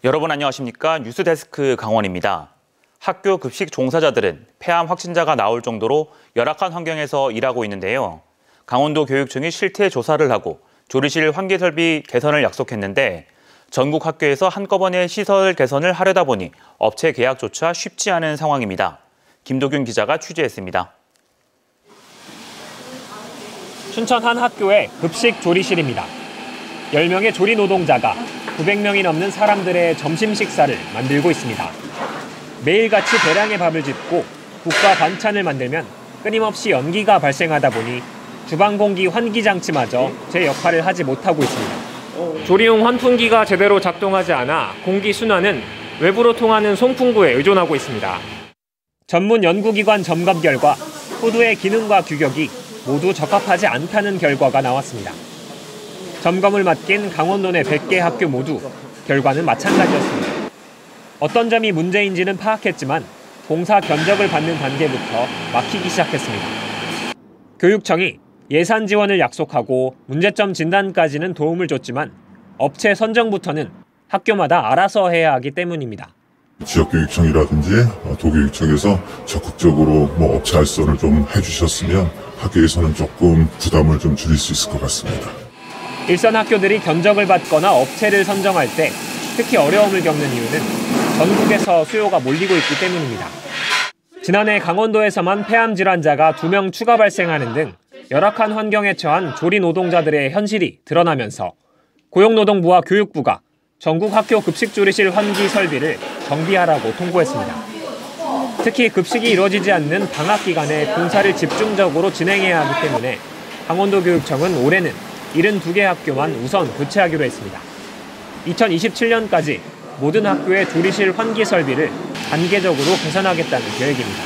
여러분 안녕하십니까? 뉴스데스크 강원입니다. 학교 급식 종사자들은 폐암 확진자가 나올 정도로 열악한 환경에서 일하고 있는데요. 강원도 교육청이 실태 조사를 하고 조리실 환기 설비 개선을 약속했는데 전국 학교에서 한꺼번에 시설 개선을 하려다 보니 업체 계약조차 쉽지 않은 상황입니다. 김도균 기자가 취재했습니다. 춘천 한 학교의 급식 조리실입니다. 10명의 조리 노동자가 900명이 넘는 사람들의 점심 식사를 만들고 있습니다. 매일같이 대량의 밥을 짓고 국과 반찬을 만들면 끊임없이 연기가 발생하다 보니 주방 공기 환기 장치마저 제 역할을 하지 못하고 있습니다. 조리용 환풍기가 제대로 작동하지 않아 공기 순환은 외부로 통하는 송풍구에 의존하고 있습니다. 전문 연구기관 점검 결과 후드의 기능과 규격이 모두 적합하지 않다는 결과가 나왔습니다. 점검을 맡긴 강원도 내 100개 학교 모두 결과는 마찬가지였습니다. 어떤 점이 문제인지는 파악했지만 공사 견적을 받는 단계부터 막히기 시작했습니다. 교육청이 예산 지원을 약속하고 문제점 진단까지는 도움을 줬지만 업체 선정부터는 학교마다 알아서 해야 하기 때문입니다. 지역교육청이라든지 도교육청에서 적극적으로 업체 알선을 좀 해주셨으면 학교에서는 조금 부담을 좀 줄일 수 있을 것 같습니다. 일선 학교들이 견적을 받거나 업체를 선정할 때 특히 어려움을 겪는 이유는 전국에서 수요가 몰리고 있기 때문입니다. 지난해 강원도에서만 폐암 질환자가 2명 추가 발생하는 등 열악한 환경에 처한 조리 노동자들의 현실이 드러나면서 고용노동부와 교육부가 전국 학교 급식조리실 환기 설비를 정비하라고 통보했습니다. 특히 급식이 이루어지지 않는 방학 기간에 공사를 집중적으로 진행해야 하기 때문에 강원도 교육청은 올해는 72개 학교만 우선 교체하기로 했습니다. 2027년까지 모든 학교의 조리실 환기 설비를 단계적으로 개선하겠다는 계획입니다.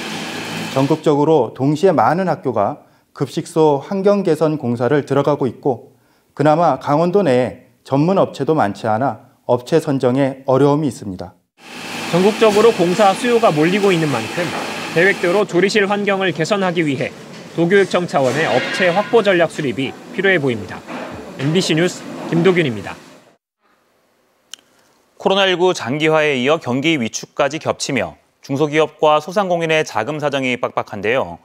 전국적으로 동시에 많은 학교가 급식소 환경 개선 공사를 들어가고 있고 그나마 강원도 내에 전문 업체도 많지 않아 업체 선정에 어려움이 있습니다. 전국적으로 공사 수요가 몰리고 있는 만큼 계획대로 조리실 환경을 개선하기 위해 도교육청 차원의 업체 확보 전략 수립이 필요해 보입니다. MBC 뉴스 김도균입니다. 코로나19 장기화에 이어 경기 위축까지 겹치며 중소기업과 소상공인의 자금 사정이 빡빡한데요.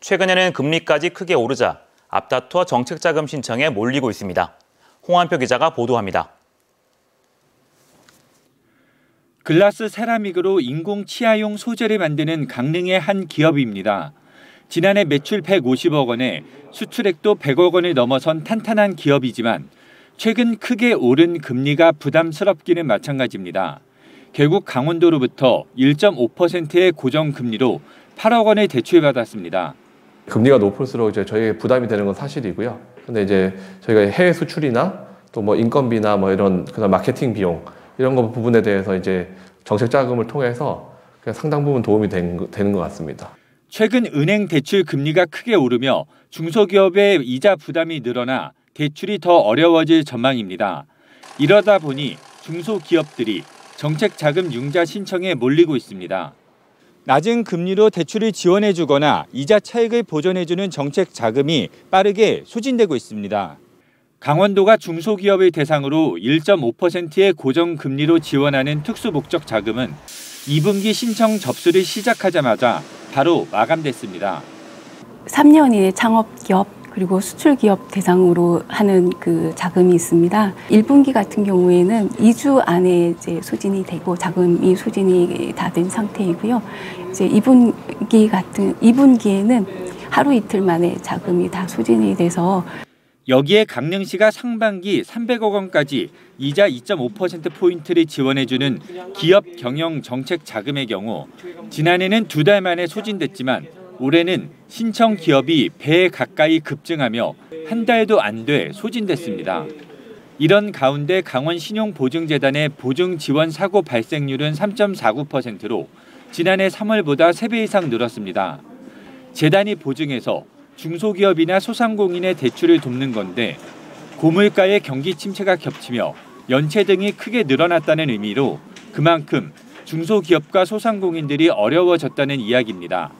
최근에는 금리까지 크게 오르자 앞다투어 정책자금 신청에 몰리고 있습니다. 홍한표 기자가 보도합니다. 글라스 세라믹으로 인공 치아용 소재를 만드는 강릉의 한 기업입니다. 지난해 매출 150억 원에 수출액도 100억 원을 넘어선 탄탄한 기업이지만 최근 크게 오른 금리가 부담스럽기는 마찬가지입니다. 결국 강원도로부터 1.5%의 고정금리로 8억 원을 대출받았습니다. 금리가 높을수록 저희에게 부담이 되는 건 사실이고요. 근데 저희가 해외 수출이나 또 인건비나 이런 그다음 마케팅 비용 이런 거 부분에 대해서 정책 자금을 통해서 그냥 상당 부분 도움이 되는 것 같습니다. 최근 은행 대출 금리가 크게 오르며 중소기업의 이자 부담이 늘어나 대출이 더 어려워질 전망입니다. 이러다 보니 중소기업들이 정책 자금 융자 신청에 몰리고 있습니다. 낮은 금리로 대출을 지원해주거나 이자 차익을 보전해주는 정책 자금이 빠르게 소진되고 있습니다. 강원도가 중소기업을 대상으로 1.5%의 고정금리로 지원하는 특수목적 자금은 2분기 신청 접수를 시작하자마자 바로 마감됐습니다. 3년 이내 창업기업 그리고 수출기업 대상으로 하는 그 자금이 있습니다. 1분기 같은 경우에는 2주 안에 소진이 되고 자금이 소진이 다 된 상태이고요. 2분기에는 하루 이틀 만에 자금이 다 소진이 돼서 여기에 강릉시가 상반기 300억 원까지 이자 2.5%포인트를 지원해주는 기업 경영 정책 자금의 경우 지난해는 2달 만에 소진됐지만 올해는 신청 기업이 배에 가까이 급증하며 한 달도 안 돼 소진됐습니다. 이런 가운데 강원신용보증재단의 보증지원 사고 발생률은 3.49%로 지난해 3월보다 3배 이상 늘었습니다. 재단이 보증해서 중소기업이나 소상공인의 대출을 돕는 건데 고물가의 경기 침체가 겹치며 연체 등이 크게 늘어났다는 의미로 그만큼 중소기업과 소상공인들이 어려워졌다는 이야기입니다.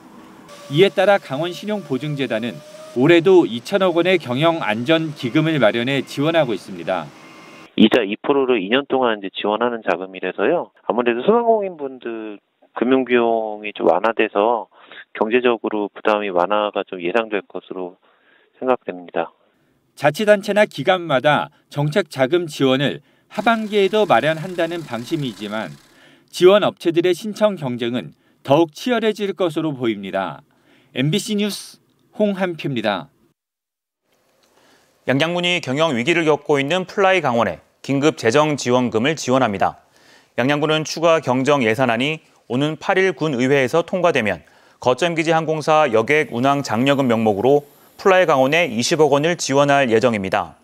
이에 따라 강원신용보증재단은 올해도 2천억 원의 경영안전기금을 마련해 지원하고 있습니다. 이자 2%를 2년 동안 이제 지원하는 자금이라서요. 아무래도 소상공인분들 금융 비용이 좀 완화돼서 경제적으로 부담이 완화가 좀 예상될 것으로 생각됩니다. 자치단체나 기관마다 정책 자금 지원을 하반기에도 마련한다는 방침이지만 지원 업체들의 신청 경쟁은 더욱 치열해질 것으로 보입니다. MBC 뉴스 홍한표입니다. 양양군이 경영 위기를 겪고 있는 플라이 강원에 긴급 재정 지원금을 지원합니다. 양양군은 추가 경정 예산안이 오는 8일 군의회에서 통과되면 거점기지 항공사 여객 운항 장려금 명목으로 플라이 강원에 20억 원을 지원할 예정입니다.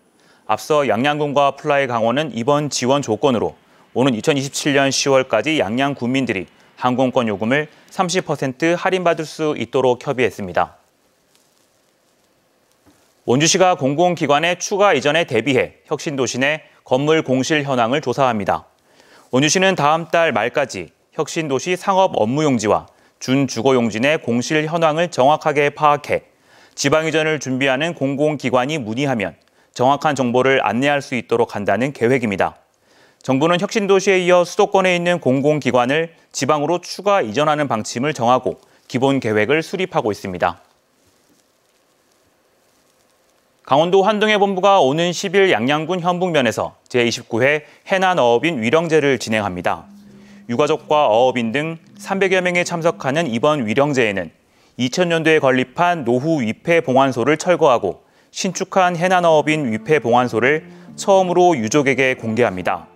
앞서 양양군과 플라이 강원은 이번 지원 조건으로 오는 2027년 10월까지 양양 군민들이 항공권 요금을 30% 할인받을 수 있도록 협의했습니다. 원주시가 공공기관의 추가 이전에 대비해 혁신도시 내 건물 공실 현황을 조사합니다. 원주시는 다음 달 말까지 혁신도시 상업 업무용지와 준주거용지 내 공실 현황을 정확하게 파악해 지방 이전을 준비하는 공공기관이 문의하면 정확한 정보를 안내할 수 있도록 한다는 계획입니다. 정부는 혁신도시에 이어 수도권에 있는 공공기관을 지방으로 추가 이전하는 방침을 정하고 기본 계획을 수립하고 있습니다. 강원도 환동의 본부가 오는 10일 양양군 현북면에서 제29회 해난어업인 위령제를 진행합니다. 유가족과 어업인 등 300여 명이 참석하는 이번 위령제에는 2000년도에 건립한 노후 위패봉안소를 철거하고 신축한 해난어업인 위패봉안소를 처음으로 유족에게 공개합니다.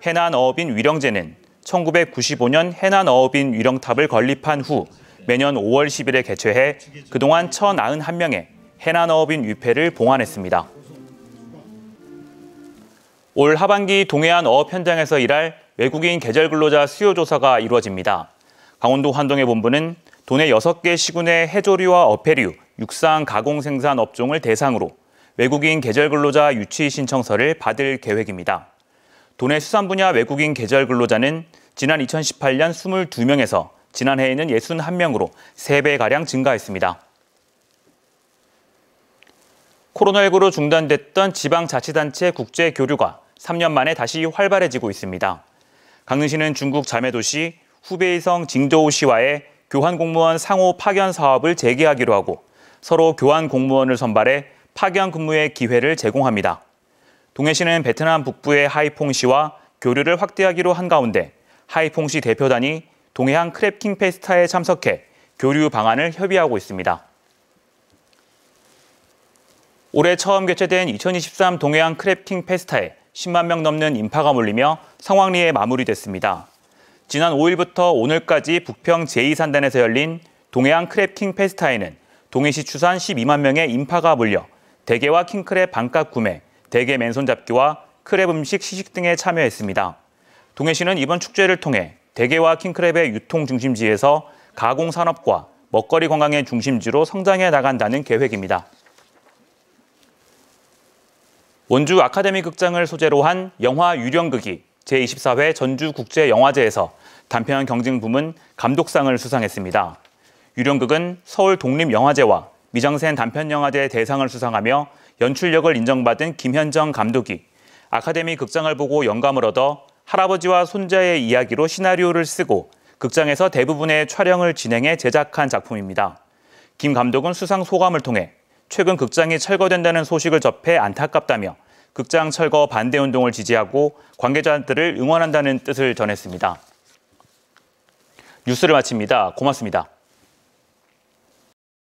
해난어업인 위령제는 1995년 해난어업인 위령탑을 건립한 후 매년 5월 10일에 개최해 그동안 1,091명의 해난어업인 위패를 봉안했습니다. 올 하반기 동해안 어업 현장에서 일할 외국인 계절 근로자 수요 조사가 이루어집니다. 강원도 환동의 본부는 도내 6개 시군의 해조류와 어패류, 육상 가공 생산 업종을 대상으로 외국인 계절 근로자 유치 신청서를 받을 계획입니다. 도내 수산 분야 외국인 계절 근로자는 지난 2018년 22명에서 지난해에는 61명으로 3배가량 증가했습니다. 코로나19로 중단됐던 지방자치단체 국제교류가 3년 만에 다시 활발해지고 있습니다. 강릉시는 중국 자매도시 후베이성 징저우시와의 교환공무원 상호 파견 사업을 재개하기로 하고 서로 교환 공무원을 선발해 파견 근무의 기회를 제공합니다. 동해시는 베트남 북부의 하이퐁시와 교류를 확대하기로 한 가운데 하이퐁시 대표단이 동해안 크랩킹 페스타에 참석해 교류 방안을 협의하고 있습니다. 올해 처음 개최된 2023 동해안 크래프팅 페스타에 10만 명 넘는 인파가 몰리며 성황리에 마무리됐습니다. 지난 5일부터 오늘까지 북평 제2산단에서 열린 동해안 크래프팅 페스타에는 동해시 추산 12만 명의 인파가 몰려 대게와 킹크랩 반값 구매, 대게 맨손 잡기와 크랩 음식 시식 등에 참여했습니다. 동해시는 이번 축제를 통해 대게와 킹크랩의 유통 중심지에서 가공산업과 먹거리 관광의 중심지로 성장해 나간다는 계획입니다. 원주 아카데미 극장을 소재로 한 영화 유령극이 제24회 전주국제영화제에서 단편 경쟁 부문 감독상을 수상했습니다. 유령극은 서울 독립영화제와 미장센 단편영화제 대상을 수상하며 연출력을 인정받은 김현정 감독이 아카데미 극장을 보고 영감을 얻어 할아버지와 손자의 이야기로 시나리오를 쓰고 극장에서 대부분의 촬영을 진행해 제작한 작품입니다. 김 감독은 수상 소감을 통해 최근 극장이 철거된다는 소식을 접해 안타깝다며 극장 철거 반대 운동을 지지하고 관계자들을 응원한다는 뜻을 전했습니다. 뉴스를 마칩니다. 고맙습니다.